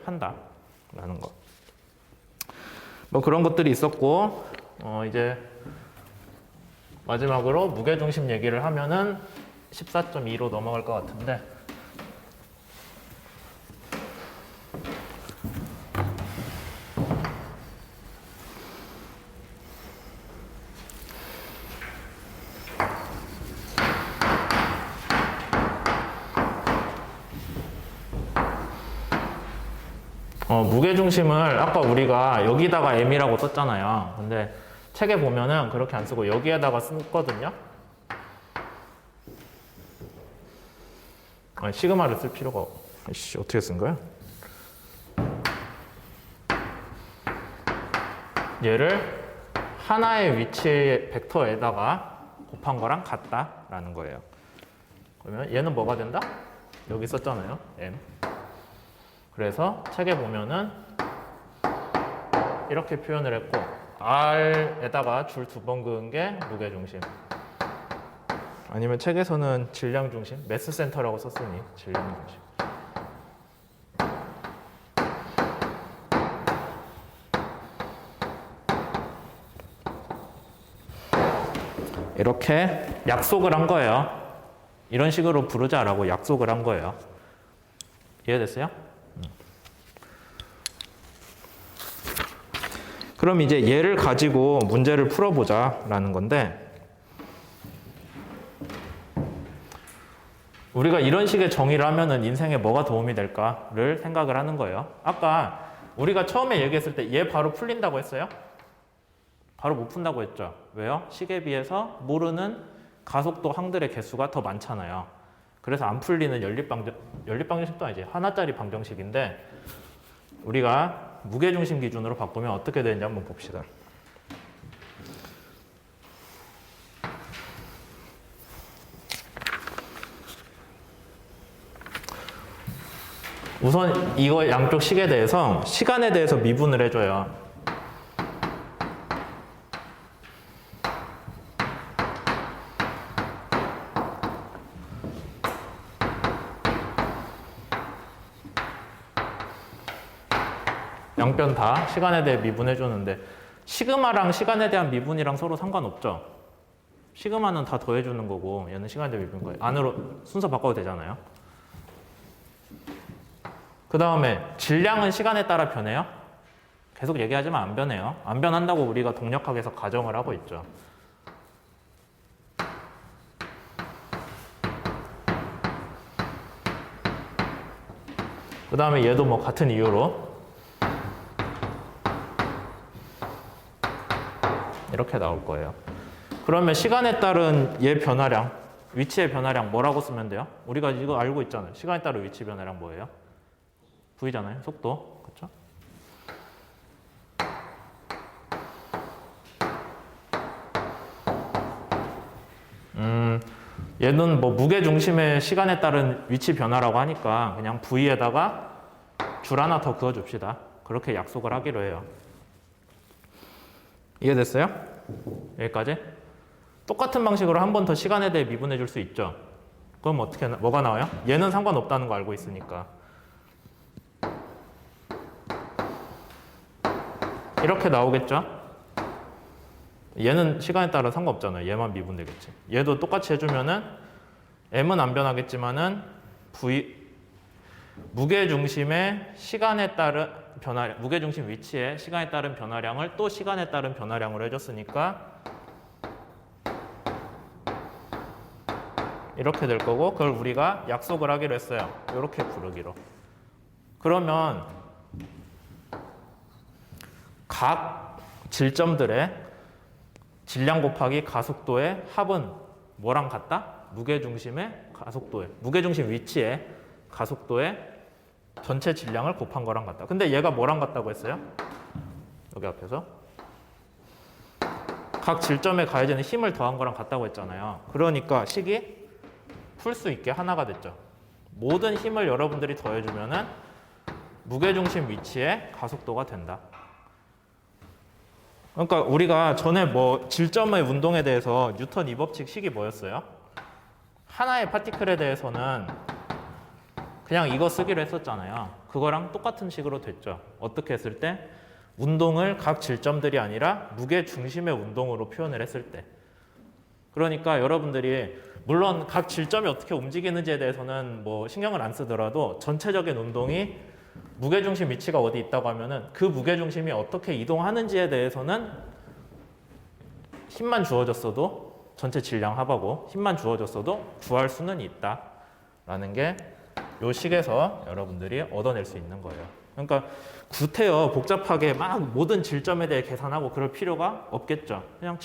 한다라는 거. 뭐 그런 것들이 있었고, 이제 마지막으로 무게중심 얘기를 하면은 14.2로 넘어갈 것 같은데, 무게중심을 아까 우리가 여기다가 m이라고 썼잖아요. 근데 책에 보면은 그렇게 안 쓰고 여기에다가 쓰거든요. 시그마를 쓸 필요가 어떻게 쓴 거야? 얘를 하나의 위치의 벡터에다가 곱한 거랑 같다라는 거예요. 그러면 얘는 뭐가 된다? 여기 썼잖아요. m. 그래서 책에 보면은 이렇게 표현을 했고, R에다가 줄 2번 그은 게 무게중심. 아니면 책에서는 질량중심, 매스센터라고 썼으니 질량중심. 이렇게 약속을 한 거예요. 이런 식으로 부르자라고 약속을 한 거예요. 이해됐어요? 그럼 이제 얘를 가지고 문제를 풀어보자라는 건데, 우리가 이런 식의 정의를 하면은 인생에 뭐가 도움이 될까를 생각을 하는 거예요. 아까 우리가 처음에 얘기했을 때 얘 바로 풀린다고 했어요? 바로 못 푼다고 했죠. 왜요? 식에 비해서 모르는 가속도 항들의 개수가 더 많잖아요. 그래서 안 풀리는 연립방정식도 아니지. 하나짜리 방정식인데, 우리가 무게중심 기준으로 바꾸면 어떻게 되는지 한번 봅시다. 우선 이거 양쪽 식에 대해서 시간에 대해서 미분을 해줘요. 양변 다 시간에 대해 미분해주는데, 시그마랑 시간에 대한 미분이랑 서로 상관없죠. 시그마는 다 더해주는 거고 얘는 시간에 대해 미분인 거예요. 안으로 순서 바꿔도 되잖아요. 그 다음에 질량은 시간에 따라 변해요? 계속 얘기하지만 안 변해요. 안 변한다고 우리가 동력학에서 가정을 하고 있죠. 그 다음에 얘도 뭐 같은 이유로 이렇게 나올 거예요. 그러면 시간에 따른 얘 변화량, 위치의 변화량 뭐라고 쓰면 돼요? 우리가 이거 알고 있잖아요. 시간에 따른 위치 변화량 뭐예요? V잖아요. 속도. 그렇죠? 얘는 뭐 무게중심의 시간에 따른 위치 변화라고 하니까 그냥 V에다가 줄 하나 더 그어줍시다. 그렇게 약속을 하기로 해요. 이해됐어요? 여기까지? 똑같은 방식으로 한 번 더 시간에 대해 미분해 줄 수 있죠. 그럼 어떻게, 뭐가 나와요? 얘는 상관없다는 거 알고 있으니까. 이렇게 나오겠죠? 얘는 시간에 따라 상관없잖아요. 얘만 미분되겠지. 얘도 똑같이 해주면은 m은 안 변하겠지만은 무게중심의 시간에 따른 변화량, 무게중심 위치에 시간에 따른 변화량을 또 시간에 따른 변화량으로 해줬으니까 이렇게 될 거고, 그걸 우리가 약속을 하기로 했어요. 이렇게 부르기로. 그러면 각 질점들의 질량 곱하기 가속도의 합은 뭐랑 같다? 무게중심의 가속도에, 무게중심 위치에 가속도의 전체 질량을 곱한 거랑 같다. 근데 얘가 뭐랑 같다고 했어요? 여기 앞에서 각 질점에 가해지는 힘을 더한 거랑 같다고 했잖아요. 그러니까 식이 풀 수 있게 하나가 됐죠. 모든 힘을 여러분들이 더해주면은 무게중심 위치에 가속도가 된다. 그러니까 우리가 전에 뭐 질점의 운동에 대해서 뉴턴 2법칙 식이 뭐였어요? 하나의 파티클에 대해서는 그냥 이거 쓰기로 했었잖아요. 그거랑 똑같은 식으로 됐죠. 어떻게 했을 때? 운동을 각 질점들이 아니라 무게 중심의 운동으로 표현을 했을 때. 그러니까 여러분들이 물론 각 질점이 어떻게 움직이는지에 대해서는 뭐 신경을 안 쓰더라도 전체적인 운동이 무게중심 위치가 어디 있다고 하면은 그 무게중심이 어떻게 이동하는지에 대해서는 힘만 주어졌어도 전체 질량 합하고 힘만 주어졌어도 구할 수는 있다라는 게 이 식에서 여러분들이 얻어낼 수 있는 거예요. 그러니까 구태여 복잡하게 막 모든 질점에 대해 계산하고 그럴 필요가 없겠죠. 그냥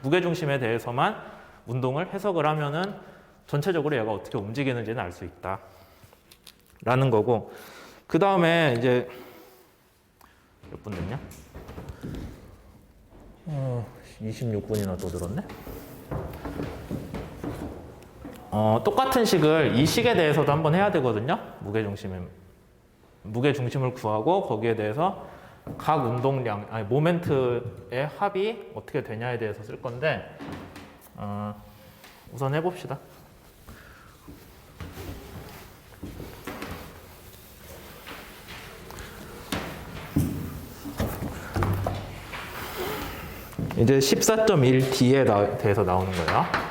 무게중심에 대해서만 운동을 해석을 하면은 전체적으로 얘가 어떻게 움직이는지는 알 수 있다라는 거고, 그 다음에 이제 몇 분 됐냐? 26분이나 또 들었네? 똑같은 식을 이 식에 대해서도 한번 해야 되거든요. 무게중심을 구하고 거기에 대해서 각 운동량, 아니 모멘트의 합이 어떻게 되냐에 대해서 쓸 건데 우선 해봅시다. 이제 14.1D에 대해서 나오는 거예요.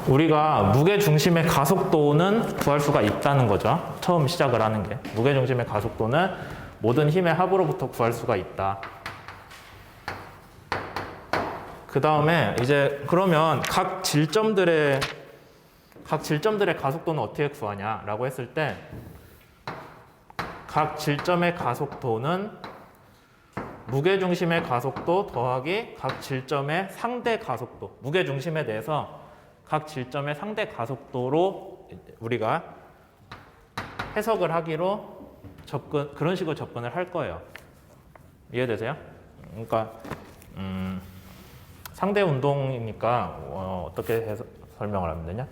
우리가 무게중심의 가속도는 구할 수가 있다는 거죠. 처음 시작을 하는 게. 무게중심의 가속도는 모든 힘의 합으로부터 구할 수가 있다. 그 다음에 이제 그러면 각 질점들의 가속도는 어떻게 구하냐라고 했을 때 각 질점의 가속도는 무게중심의 가속도 더하기 각 질점의 상대 가속도, 무게중심에 대해서 각 질점의 상대 가속도로 우리가 해석을 하기로 그런 식으로 접근을 할 거예요. 이해되세요? 그러니까 상대 운동이니까 어떻게 설명을 하면 되냐?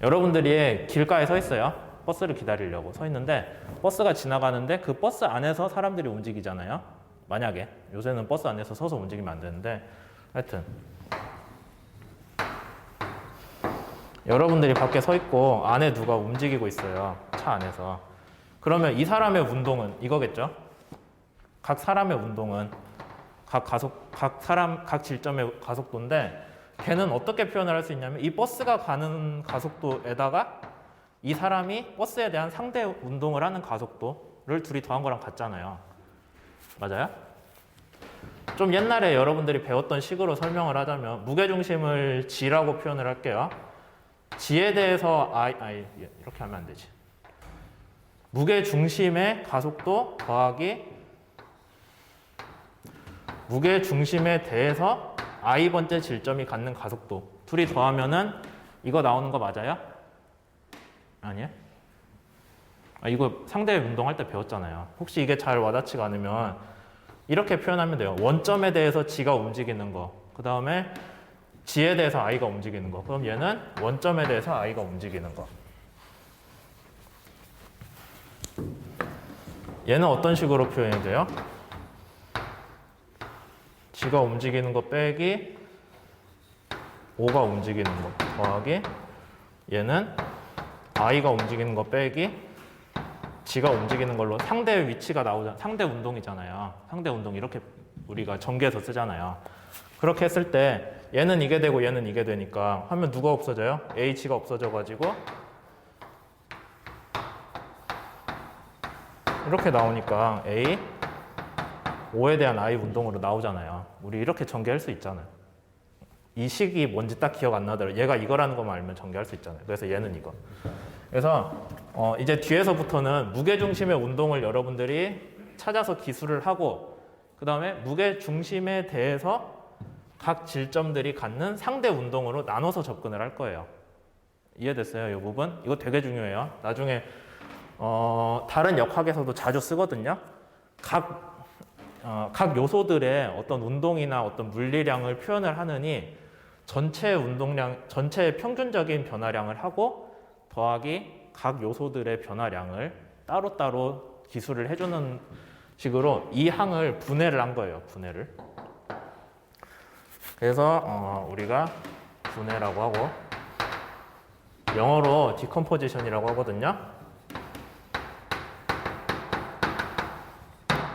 여러분들이 길가에 서 있어요. 버스를 기다리려고 서 있는데 버스가 지나가는데 그 버스 안에서 사람들이 움직이잖아요. 만약에 요새는 버스 안에서 서서 움직이면 안 되는데 하여튼 여러분들이 밖에 서 있고 안에 누가 움직이고 있어요. 차 안에서. 그러면 이 사람의 운동은 이거겠죠? 각 사람의 운동은 각 질점의 가속도인데 걔는 어떻게 표현을 할 수 있냐면 이 버스가 가는 가속도에다가 이 사람이 버스에 대한 상대 운동을 하는 가속도를 둘이 더한 거랑 같잖아요. 맞아요? 좀 옛날에 여러분들이 배웠던 식으로 설명을 하자면 무게중심을 G라고 표현을 할게요. G에 대해서 이렇게 하면 안 되지. 무게중심의 가속도 더하기 무게중심에 대해서 I번째 질점이 갖는 가속도 둘이 더하면은 이거 나오는 거 맞아요? 아니에요? 이거 상대 운동할 때 배웠잖아요. 혹시 이게 잘 와닿지가 않으면 이렇게 표현하면 돼요. 원점에 대해서 G가 움직이는 거, 그 다음에 G에 대해서 I가 움직이는 거. 그럼 얘는 원점에 대해서 I가 움직이는 거. 얘는 어떤 식으로 표현이 돼요? G가 움직이는 거 빼기 O가 움직이는 거 더하기 얘는 I가 움직이는 거 빼기 G가 움직이는 걸로 상대 위치가 나오잖아요. 상대 운동이잖아요. 상대 운동 이렇게 우리가 전개해서 쓰잖아요. 그렇게 했을 때 얘는 이게 되고 얘는 이게 되니까 하면 누가 없어져요? H가 없어져가지고 이렇게 나오니까 A, O에 대한 I 운동으로 나오잖아요. 우리 이렇게 전개할 수 있잖아요. 이 식이 뭔지 딱 기억 안 나더라도 얘가 이거라는 것만 알면 전개할 수 있잖아요. 그래서 얘는 이거. 그래서 이제 뒤에서부터는 무게중심의 운동을 여러분들이 찾아서 기술을 하고 그 다음에 무게중심에 대해서 각 질점들이 갖는 상대 운동으로 나눠서 접근을 할 거예요. 이해됐어요? 이 부분? 이거 되게 중요해요. 나중에 다른 역학에서도 자주 쓰거든요. 각 요소들의 어떤 운동이나 어떤 물리량을 표현을 하느니 전체 운동량, 전체의 평균적인 변화량을 하고 더하기 각 요소들의 변화량을 따로따로 기술을 해주는 식으로 이 항을 분해를 한 거예요. 분해를. 그래서 우리가 분해라고 하고 영어로 decomposition이라고 하거든요.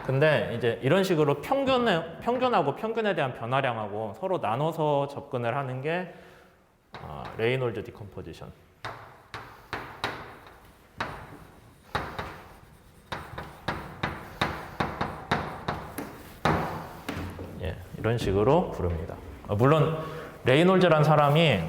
근데 이제 이런 식으로 평균하고 평균에 대한 변화량하고 서로 나눠서 접근을 하는 게 레이놀즈 디컴포지션. 예, 이런 식으로 부릅니다. 물론 레이놀즈란 사람이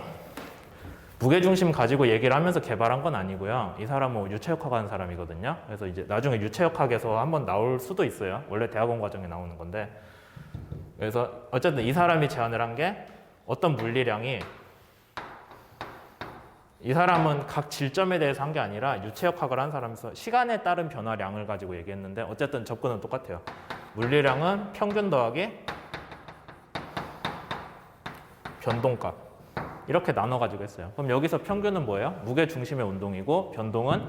무게중심 가지고 얘기를 하면서 개발한 건 아니고요. 이 사람은 유체역학 하는 사람이거든요. 그래서 이제 나중에 유체역학에서 한번 나올 수도 있어요. 원래 대학원 과정에 나오는 건데. 그래서 어쨌든 이 사람이 제안을 한 게 어떤 물리량이 이 사람은 각 질점에 대해서 한 게 아니라 유체역학을 한 사람에서 시간에 따른 변화량을 가지고 얘기했는데 어쨌든 접근은 똑같아요. 물리량은 평균 더하기 변동값 이렇게 나눠가지고 했어요. 그럼 여기서 평균은 뭐예요? 무게중심의 운동이고 변동은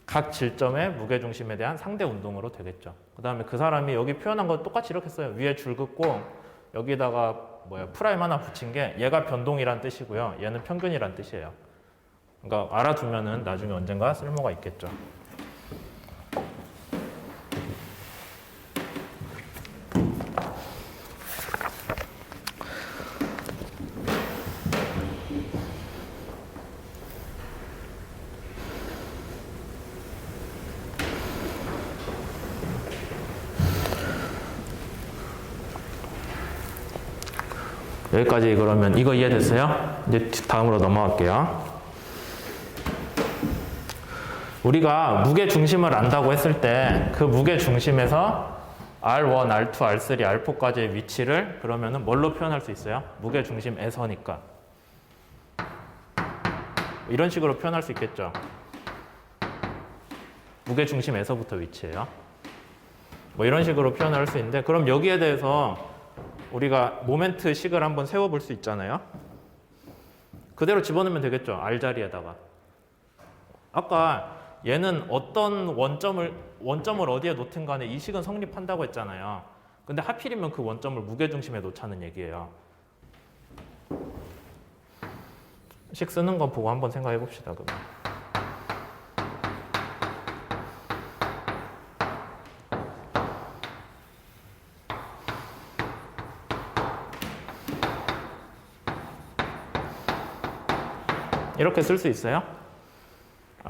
각 질점의 무게중심에 대한 상대 운동으로 되겠죠. 그 다음에 그 사람이 여기 표현한 거 똑같이 이렇게 써요. 위에 줄 긋고 여기다가 프라임 하나 붙인 게 얘가 변동이란 뜻이고요. 얘는 평균이란 뜻이에요. 그러니까 알아두면은 나중에 언젠가 쓸모가 있겠죠. 여기까지 그러면 이거 이해됐어요? 이제 다음으로 넘어갈게요. 우리가 무게 중심을 안다고 했을 때 그 무게 중심에서 R1, R2, R3, R4까지의 위치를 그러면은 뭘로 표현할 수 있어요? 무게 중심에서니까. 이런 식으로 표현할 수 있겠죠. 무게 중심에서부터 위치예요. 뭐 이런 식으로 표현할 수 있는데 그럼 여기에 대해서 우리가 모멘트 식을 한번 세워볼 수 있잖아요. 그대로 집어넣으면 되겠죠. R 자리에다가. 아까 얘는 어떤 원점을 어디에 놓든 간에 이 식은 성립한다고 했잖아요. 근데 하필이면 그 원점을 무게중심에 놓자는 얘기예요. 식 쓰는 거 보고 한번 생각해 봅시다. 그러면. 이렇게 쓸 수 있어요?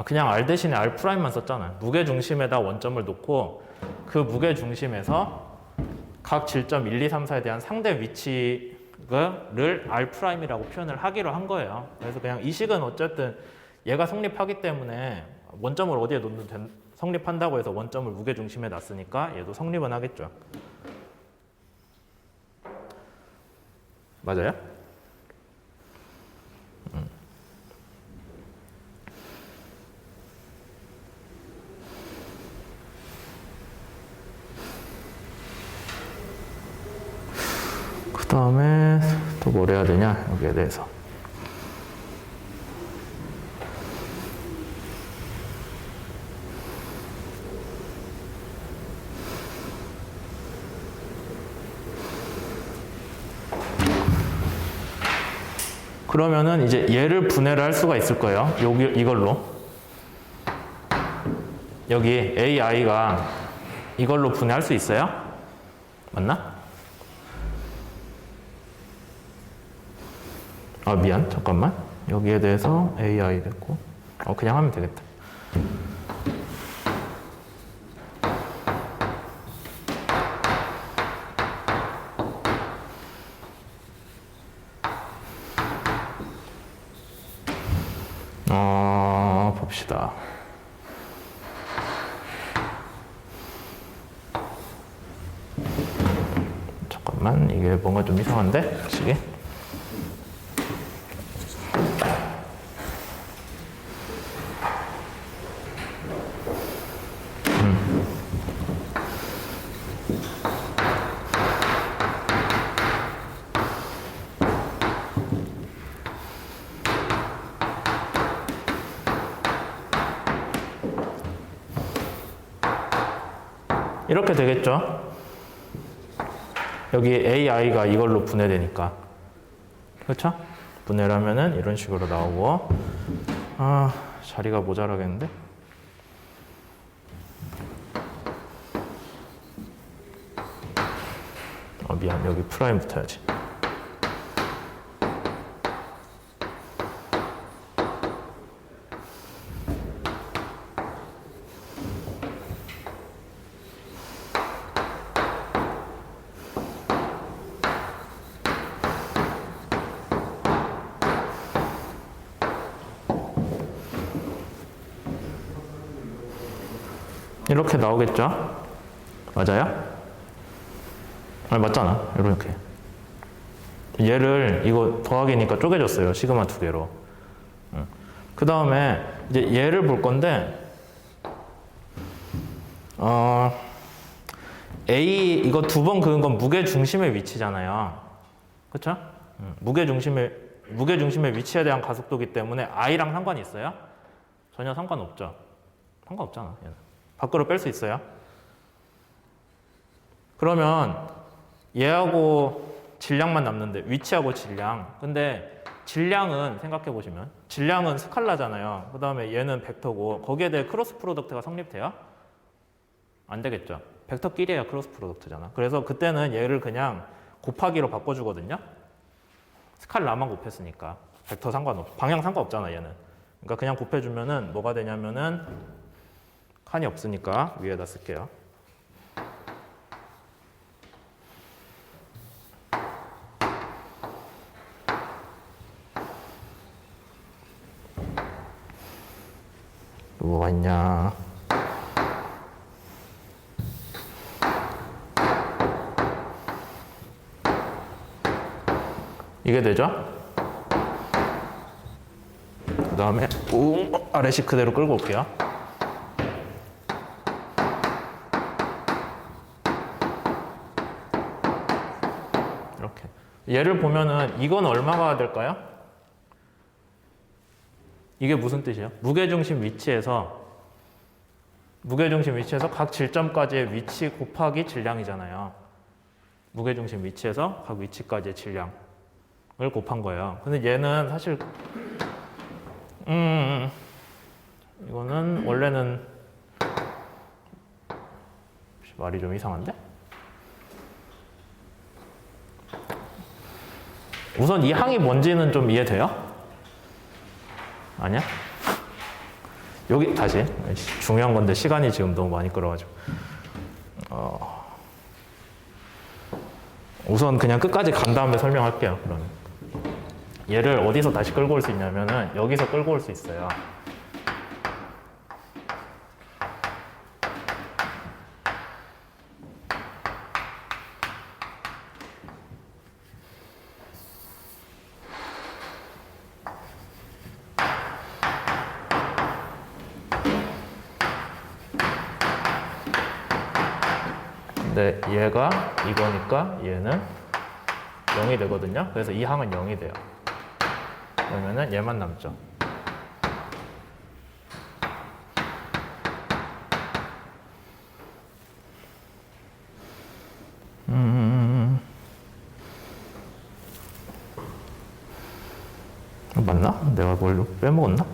그냥 R 대신에 R'만 썼잖아요. 무게중심에다 원점을 놓고 그 무게중심에서 각 질점 1, 2, 3, 4에 대한 상대 위치를 R'이라고 표현을 하기로 한 거예요. 그래서 그냥 이 식은 어쨌든 얘가 성립하기 때문에 원점을 어디에 놓는 성립한다고 해서 원점을 무게중심에 놨으니까 얘도 성립은 하겠죠. 맞아요? 그 다음에 또 뭘 해야 되냐 여기에 대해서 그러면은 이제 얘를 분해를 할 수가 있을 거예요. 이걸로 여기 AI가 이걸로 분해할 수 있어요? 맞나? 미안 잠깐만 여기에 대해서 AI 됐고 그냥 하면 되겠다. 봅시다. 잠깐만 이게 뭔가 좀 이상한데 시계? 이렇게 되겠죠? 여기 AI가 이걸로 분해되니까. 그렇죠? 분해를 하면은 이런 식으로 나오고. 아, 자리가 모자라겠는데? 미안, 여기 프라임 붙어야지. 이렇게 나오겠죠? 맞아요? 아니, 맞잖아. 이렇게. 얘를, 이거 더하기니까 쪼개졌어요. 시그마 두 개로. 그 다음에, 이제 얘를 볼 건데, A, 이거 두 번 그은 건 무게중심의 위치잖아요. 그쵸? 무게중심의 위치에 대한 가속도기 때문에 I랑 상관이 있어요? 전혀 상관없죠. 상관없잖아. 얘는. 밖으로 뺄 수 있어요. 그러면 얘하고 질량만 남는데 위치하고 질량. 근데 질량은 생각해 보시면 질량은 스칼라잖아요. 그 다음에 얘는 벡터고 거기에 대해 크로스 프로덕트가 성립돼요? 안 되겠죠. 벡터끼리야 크로스 프로덕트잖아. 그래서 그때는 얘를 그냥 곱하기로 바꿔주거든요. 스칼라만 곱했으니까 벡터 상관없, 방향 상관없잖아 얘는. 그러니까 그냥 곱해주면은 뭐가 되냐면은 칸이 없으니까 위에다 쓸게요. 뭐가 있냐? 이게 되죠? 그 다음에 아래식 그대로 끌고 올게요. 이렇게. 얘를 보면은 이건 얼마가 될까요? 이게 무슨 뜻이에요? 무게중심 위치에서 각 질점까지의 위치 곱하기 질량이잖아요. 무게중심 위치에서 각 위치까지의 질량을 곱한 거예요. 근데 얘는 사실 이거는 원래는 말이 좀 이상한데? 우선 이 항이 뭔지는 좀 이해돼요? 아니야? 여기 다시 중요한 건데 시간이 지금 너무 많이 끌어가지고 우선 그냥 끝까지 간 다음에 설명할게요. 그러면 얘를 어디서 다시 끌고 올 수 있냐면은 여기서 끌고 올 수 있어요. 근데 얘가 이거니까 얘는 0이 되거든요. 그래서 이 항은 0이 돼요. 그러면은 얘만 남죠. 맞나? 내가 뭘 빼먹었나?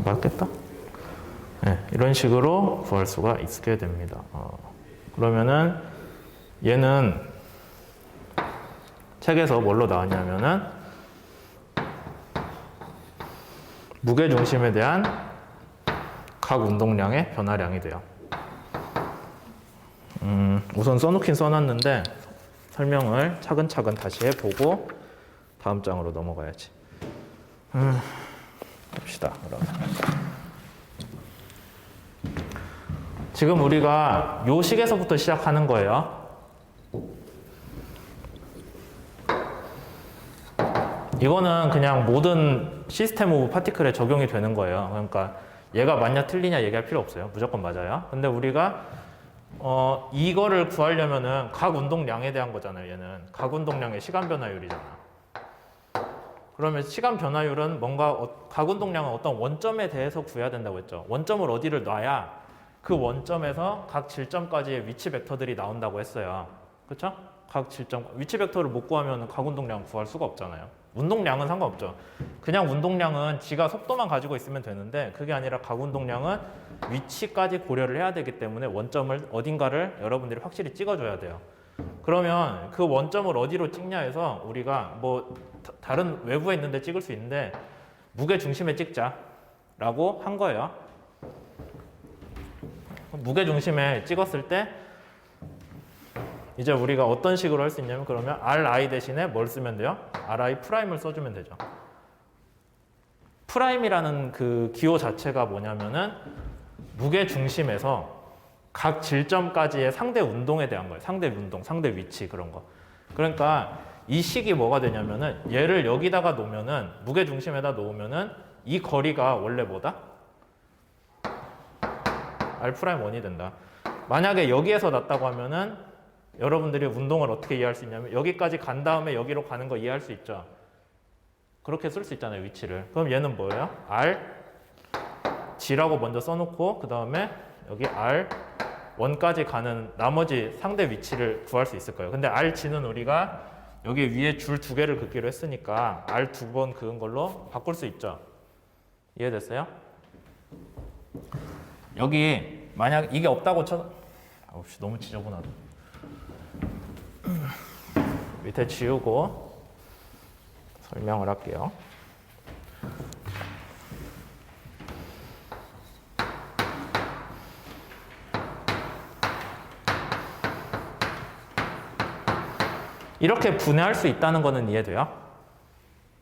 맞겠다. 네, 이런 식으로 구할 수가 있게 됩니다. 그러면은 얘는 책에서 뭘로 나왔냐면은 무게중심에 대한 각 운동량의 변화량이 돼요. 우선 써놓긴 써놨는데 설명을 차근차근 다시 해보고 다음 장으로 넘어가야지. 봅시다. 그러면. 지금 우리가 요 식에서부터 시작하는 거예요. 이거는 그냥 모든 시스템 오브 파티클에 적용이 되는 거예요. 그러니까 얘가 맞냐 틀리냐 얘기할 필요 없어요. 무조건 맞아요. 근데 우리가 이거를 구하려면은 각 운동량에 대한 거잖아요. 얘는 각 운동량의 시간 변화율이잖아. 그러면 시간 변화율은 뭔가 각 운동량은 어떤 원점에 대해서 구해야 된다고 했죠. 원점을 어디를 놔야 그 원점에서 각 질점까지의 위치 벡터들이 나온다고 했어요. 그렇죠? 각 질점 위치 벡터를 못 구하면 각 운동량 구할 수가 없잖아요. 운동량은 상관없죠. 그냥 운동량은 지가 속도만 가지고 있으면 되는데 그게 아니라 각 운동량은 위치까지 고려를 해야 되기 때문에 원점을 어딘가를 여러분들이 확실히 찍어줘야 돼요. 그러면 그 원점을 어디로 찍냐 해서 우리가 뭐 다른 외부에 있는데 찍을 수 있는데 무게 중심에 찍자라고 한 거예요. 무게 중심에 찍었을 때 이제 우리가 어떤 식으로 할 수 있냐면 그러면 Ri 대신에 뭘 쓰면 돼요? Ri 프라임을 써주면 되죠. 프라임이라는 그 기호 자체가 뭐냐면은 무게 중심에서 각 질점까지의 상대 운동에 대한 거예요. 상대 운동, 상대 위치 그런 거. 그러니까 이 식이 뭐가 되냐면은 얘를 여기다가 놓으면은 무게 중심에다 놓으면은 이 거리가 원래 뭐다? R'1이 된다. 만약에 여기에서 났다고 하면은 여러분들이 운동을 어떻게 이해할 수 있냐면 여기까지 간 다음에 여기로 가는 거 이해할 수 있죠. 그렇게 쓸 수 있잖아요, 위치를. 그럼 얘는 뭐예요? R, G라고 먼저 써놓고 그 다음에 여기 R, 1까지 가는 나머지 상대 위치를 구할 수 있을 거예요. 근데 R, G는 우리가 여기 위에 줄 두 개를 긋기로 했으니까 R 두 번 그은 걸로 바꿀 수 있죠. 이해됐어요? 여기 만약 이게 없다고 아우 너무 지저분하다. 밑에 지우고 설명을 할게요. 이렇게 분해할 수 있다는 거는 이해돼요?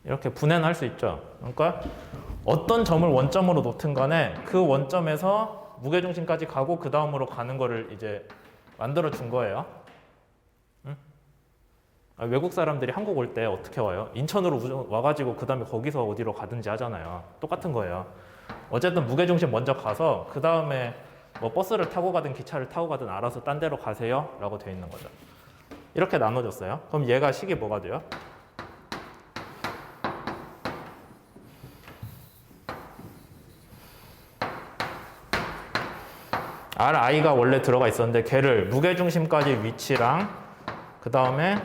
이렇게 분해는 할 수 있죠. 그러니까 어떤 점을 원점으로 놓든 간에 그 원점에서 무게중심까지 가고 그 다음으로 가는 거를 이제 만들어 준 거예요. 응? 외국 사람들이 한국 올 때 어떻게 와요? 인천으로 와가지고 그 다음에 거기서 어디로 가든지 하잖아요. 똑같은 거예요. 어쨌든 무게중심 먼저 가서 그 다음에 뭐 버스를 타고 가든 기차를 타고 가든 알아서 딴 데로 가세요 라고 되어 있는 거죠. 이렇게 나눠졌어요. 그럼 얘가 식이 뭐가 돼요? Ri가 원래 들어가 있었는데 걔를 무게중심까지 위치랑 그 다음에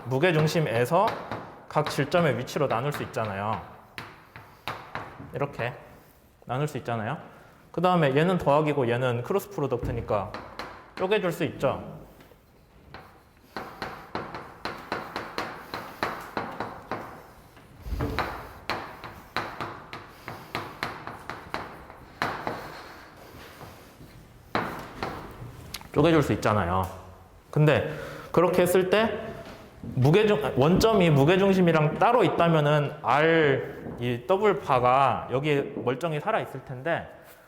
무게중심에서 각 질점의 위치로 나눌 수 있잖아요. 이렇게 나눌 수 있잖아요. 그 다음에 얘는 더하기고 얘는 크로스 프로덕트니까 쪼개줄 수 있죠. 쪼개줄 수 있잖아요. 근데 그렇게 했을 때 원점이 무게중심이랑 따로 있다면은 이 더블 바가 여기 멀쩡히 살아 있을 텐데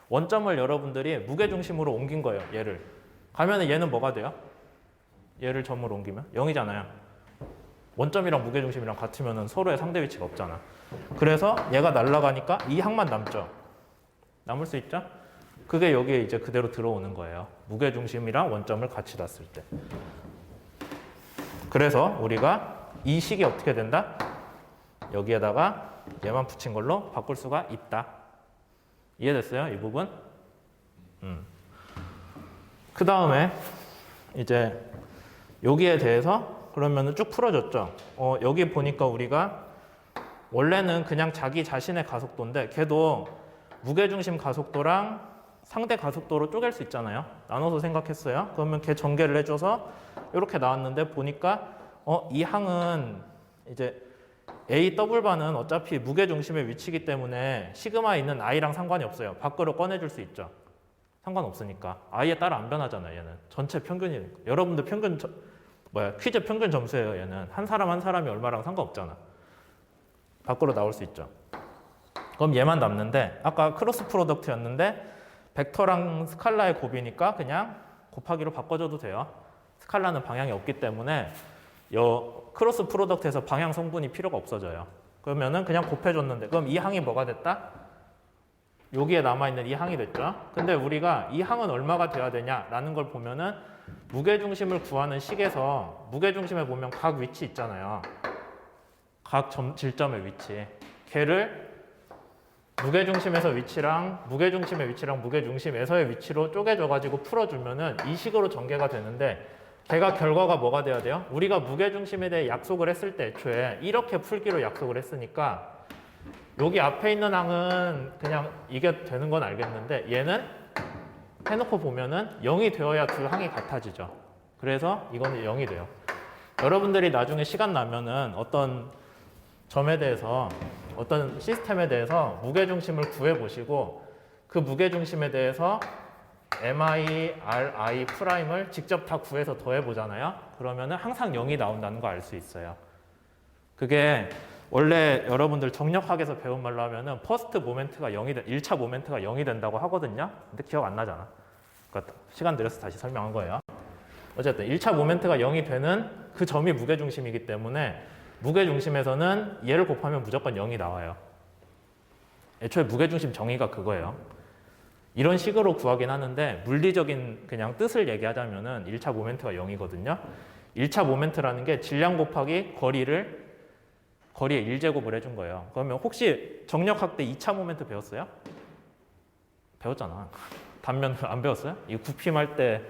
원점을 여러분들이 무게중심으로 옮긴 거예요. 얘를 가면은 얘는 뭐가 돼요? 얘를 점으로 옮기면 0이잖아요. 원점이랑 무게중심이랑 같으면은 서로의 상대 위치가 없잖아. 그래서 얘가 날아가니까 이 항만 남죠. 남을 수 있죠? 그게 여기에 이제 그대로 들어오는 거예요. 무게중심이랑 원점을 같이 놨을 때. 그래서 우리가 이 식이 어떻게 된다? 여기에다가 얘만 붙인 걸로 바꿀 수가 있다. 이해됐어요? 이 부분? 그 다음에 이제 여기에 대해서 그러면 쭉 풀어줬죠. 여기 보니까 우리가 원래는 그냥 자기 자신의 가속도인데 걔도 무게중심 가속도랑 상대 가속도로 쪼갤 수 있잖아요. 나눠서 생각했어요. 그러면 걔 전개를 해줘서 이렇게 나왔는데 보니까 이 항은 이제 A 더블바는 어차피 무게중심의 위치이기 때문에 시그마에 있는 I랑 상관이 없어요. 밖으로 꺼내줄 수 있죠. 상관없으니까. I에 따라 안 변하잖아요. 얘는 전체 평균이니까. 여러분들 퀴즈 평균 점수예요. 얘는 한 사람 한 사람이 얼마랑 상관없잖아. 밖으로 나올 수 있죠. 그럼 얘만 남는데 아까 크로스 프로덕트였는데 벡터랑 스칼라의 곱이니까 그냥 곱하기로 바꿔줘도 돼요. 스칼라는 방향이 없기 때문에 크로스 프로덕트에서 방향 성분이 필요가 없어져요. 그러면은 그냥 곱해줬는데 그럼 이 항이 뭐가 됐다? 여기에 남아있는 이 항이 됐죠. 근데 우리가 이 항은 얼마가 돼야 되냐라는 걸 보면은 무게중심을 구하는 식에서 무게중심에 보면 각 위치 있잖아요. 각 질점의 위치. 걔를 무게중심에서 위치랑 무게중심의 위치랑 무게중심에서의 위치로 쪼개줘가지고 풀어주면은 이 식으로 전개가 되는데 걔가 결과가 뭐가 돼야 돼요? 우리가 무게중심에 대해 약속을 했을 때 애초에 이렇게 풀기로 약속을 했으니까 여기 앞에 있는 항은 그냥 이게 되는 건 알겠는데 얘는 해놓고 보면은 0이 되어야 두 항이 같아지죠. 그래서 이거는 0이 돼요. 여러분들이 나중에 시간 나면은 어떤 점에 대해서 어떤 시스템에 대해서 무게중심을 구해보시고 그 무게중심에 대해서 mi, ri 프라임을 직접 다 구해서 더해보잖아요. 그러면은 항상 0이 나온다는 거 알 수 있어요. 그게 원래 여러분들 정력학에서 배운 말로 하면은 퍼스트 모멘트가 1차 모멘트가 0이 된다고 하거든요. 근데 기억 안 나잖아. 그러니까 시간 들여서 다시 설명한 거예요. 어쨌든 1차 모멘트가 0이 되는 그 점이 무게중심이기 때문에 무게중심에서는 얘를 곱하면 무조건 0이 나와요. 애초에 무게중심 정의가 그거예요. 이런 식으로 구하긴 하는데 물리적인 그냥 뜻을 얘기하자면은 1차 모멘트가 0이거든요. 1차 모멘트라는 게 질량 곱하기 거리의 1제곱을 해준 거예요. 그러면 혹시 정력학 때 2차 모멘트 배웠어요? 배웠잖아. 단면 안 배웠어요? 이 굽힘할 때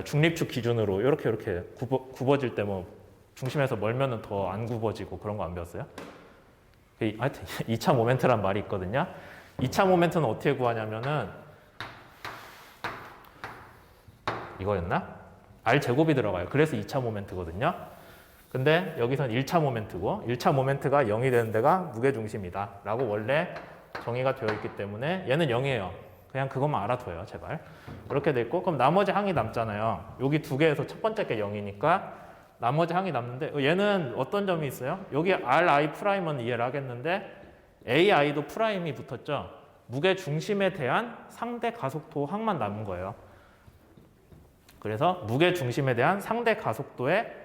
중립축 기준으로 이렇게 굽어질 때 뭐 중심에서 멀면은 더 안 굽어지고 그런 거 안 배웠어요? 하여튼 2차 모멘트란 말이 있거든요. 2차 모멘트는 어떻게 구하냐면은 이거였나? R 제곱이 들어가요. 그래서 2차 모멘트거든요. 근데 여기선 1차 모멘트고 1차 모멘트가 0이 되는 데가 무게중심이다 라고 원래 정의가 되어 있기 때문에 얘는 0이에요. 그냥 그것만 알아둬요, 제발. 이렇게 돼 있고 그럼 나머지 항이 남잖아요. 여기 두 개에서 첫 번째 게 0이니까 나머지 항이 남는데 얘는 어떤 점이 있어요? 여기 Ri 프라임은 이해를 하겠는데 AI도 프라임이 붙었죠. 무게중심에 대한 상대 가속도 항만 남은 거예요. 그래서 무게중심에 대한 상대 가속도에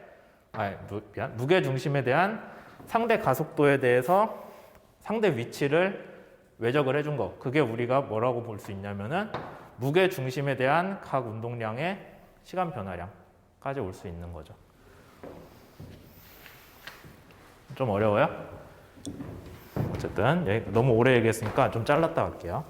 무게중심에 대한 상대 가속도에 대해서 상대 위치를 외적을 해준 거. 그게 우리가 뭐라고 볼 수 있냐면은 무게중심에 대한 각 운동량의 시간 변화량까지 올 수 있는 거죠. 좀 어려워요? 어쨌든 너무 오래 얘기했으니까 좀 잘랐다 갈게요.